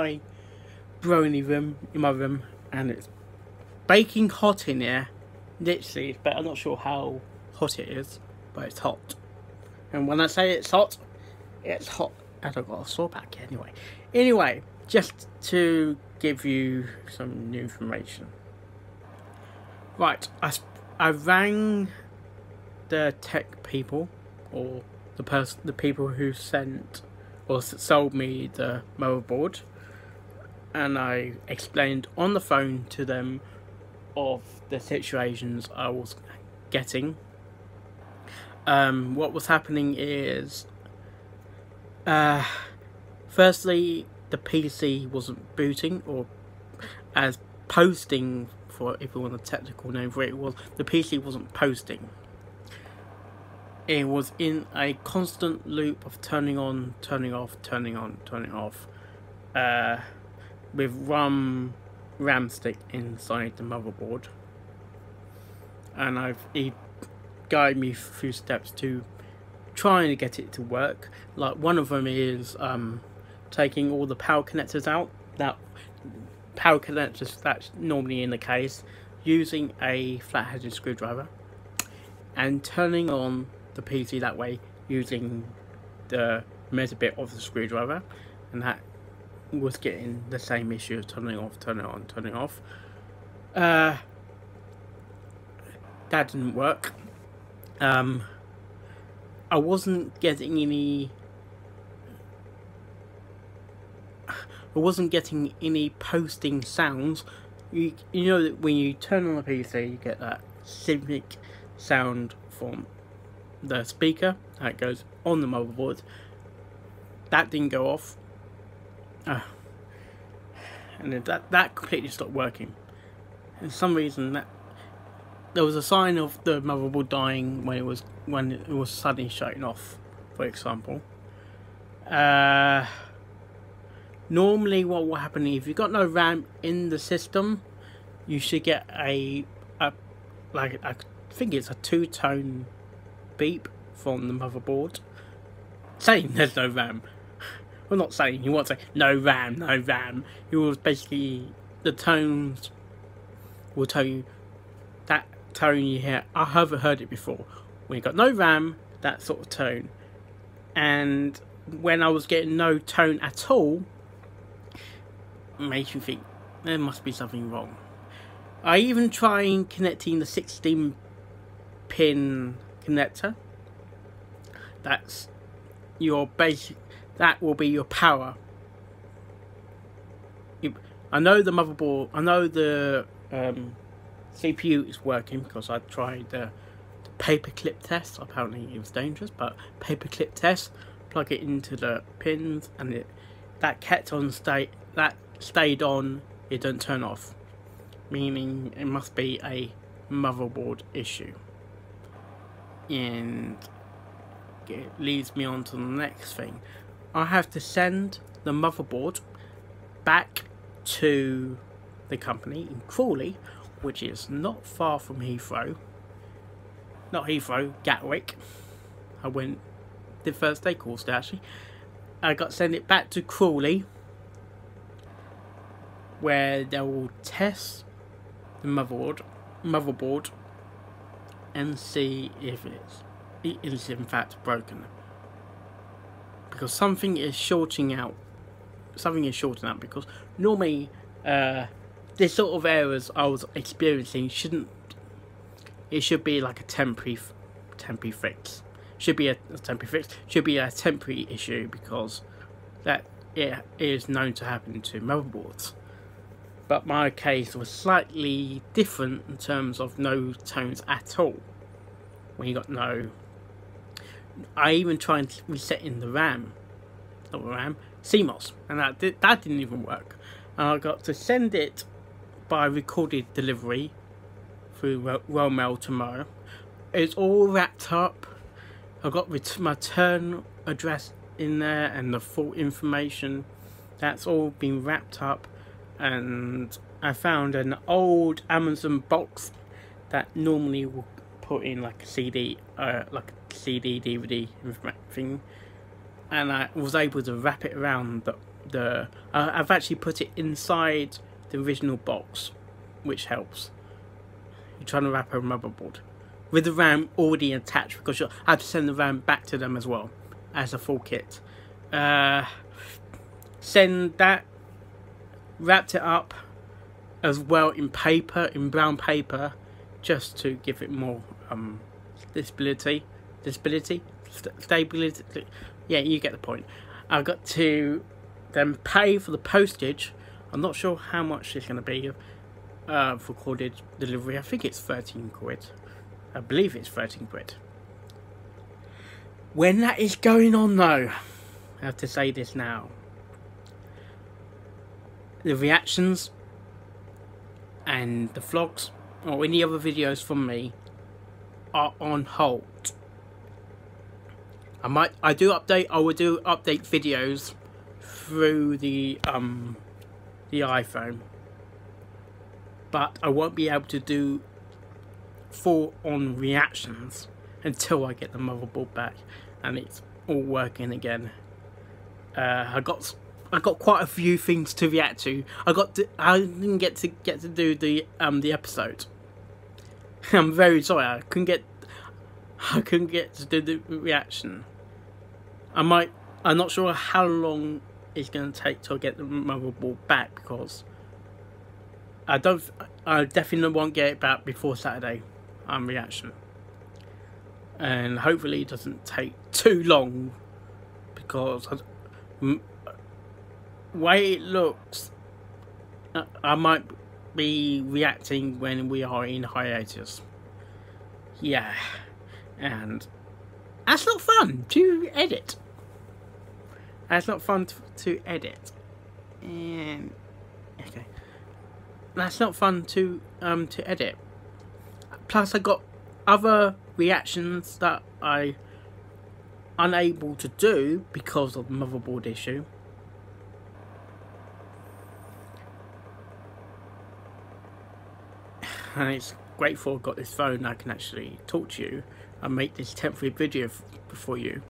my brony room, in my room, and it's baking hot in here. Literally, but I'm not sure how hot it is, but it's hot. And when I say it's hot, and I've got a sore back anyway. Anyway, just to give you some new information. Right, I rang the tech people, or the people who sent or sold me the motherboard, and I explained on the phone to them of the situations I was getting. What was happening is, firstly, the PC wasn't booting, or as posting, for if you want a technical name for it, was the PC wasn't posting. It was in a constant loop of turning on, turning off, turning on, turning off, with RAM stick inside the motherboard. And he guided me through steps to trying to get it to work. Like, one of them is taking all the power connectors out. That power connectors that's normally in the case, using a flat-headed screwdriver, and turning on the PC that way using the metal bit of the screwdriver, and that was getting the same issue of turning off, turning on, turning off. That didn't work. I wasn't getting any posting sounds. You know that when you turn on a PC, you get that cyclic sound from the speaker that goes on the motherboard. That didn't go off, and then that completely stopped working. And for some reason, that there was a sign of the motherboard dying when it was suddenly shutting off, for example. Normally what will happen if you've got no RAM in the system, you should get I think it's a 2-tone beep from the motherboard saying there's no RAM. Well, not saying, you won't say no RAM, no RAM. You will basically, the tones will tell you that tone you hear. I haven't heard it before. When you got no RAM, that sort of tone. And when I was getting no tone at all, it makes you think there must be something wrong. I even tried connecting the 16-pin connector. That's your basic. That will be your power. I know the motherboard. I know the CPU is working because I tried the paperclip test. Apparently it was dangerous, but paperclip test. Plug it into the pins, and that kept on stayed on. It don't turn off, meaning it must be a motherboard issue. And it leads me on to the next thing. I have to send the motherboard back to the company in Crawley, which is not far from Heathrow. Not Heathrow, Gatwick. I went the first day course there, actually. I got to send it back to Crawley, where they will test the motherboard and see if it is in fact broken, because something is shorting out. Because normally this sort of errors I was experiencing should be like a temporary fix. Should be a temporary issue, because that it is known to happen to motherboards. But my case was slightly different in terms of no tones at all. When you got no, I even tried resetting the CMOS, and that didn't even work. And I got to send it by recorded delivery through Royal Mail tomorrow. It's all wrapped up. I got my return address in there and the full information. That's all been wrapped up. And I found an old Amazon box that normally will put in like a CD, DVD thing, and I was able to wrap it around I've actually put it inside the original box, which helps. You're trying to wrap a motherboard with the RAM already attached, because I have to send the RAM back to them as well as a full kit. Send that, wrapped it up as well in paper, in brown paper, just to give it more stability. Yeah, you get the point. I got to then pay for the postage. I'm not sure how much it's going to be for recorded delivery. I think it's 13 quid. I believe it's 13 quid. When that is going on though, I have to say this now. The reactions and the vlogs or any other videos from me are on hold. I will do update videos through the iPhone, but I won't be able to do full on reactions until I get the motherboard back and it's all working again. I got quite a few things to react to. I didn't get to do the episode. I'm very sorry. I couldn't get to do the reaction. I'm not sure how long it's going to take to get the motherboard back, because I definitely won't get it back before Saturday reaction, and hopefully it doesn't take too long, because way it looks, I might be reacting when we are in hiatus. Yeah, and that's not fun to edit. That's not fun to edit, and okay, that's not fun to edit. Plus, I got other reactions that I unable to do because of the motherboard issue. And it's grateful I've got this phone. I can actually talk to you and make this temporary video for you.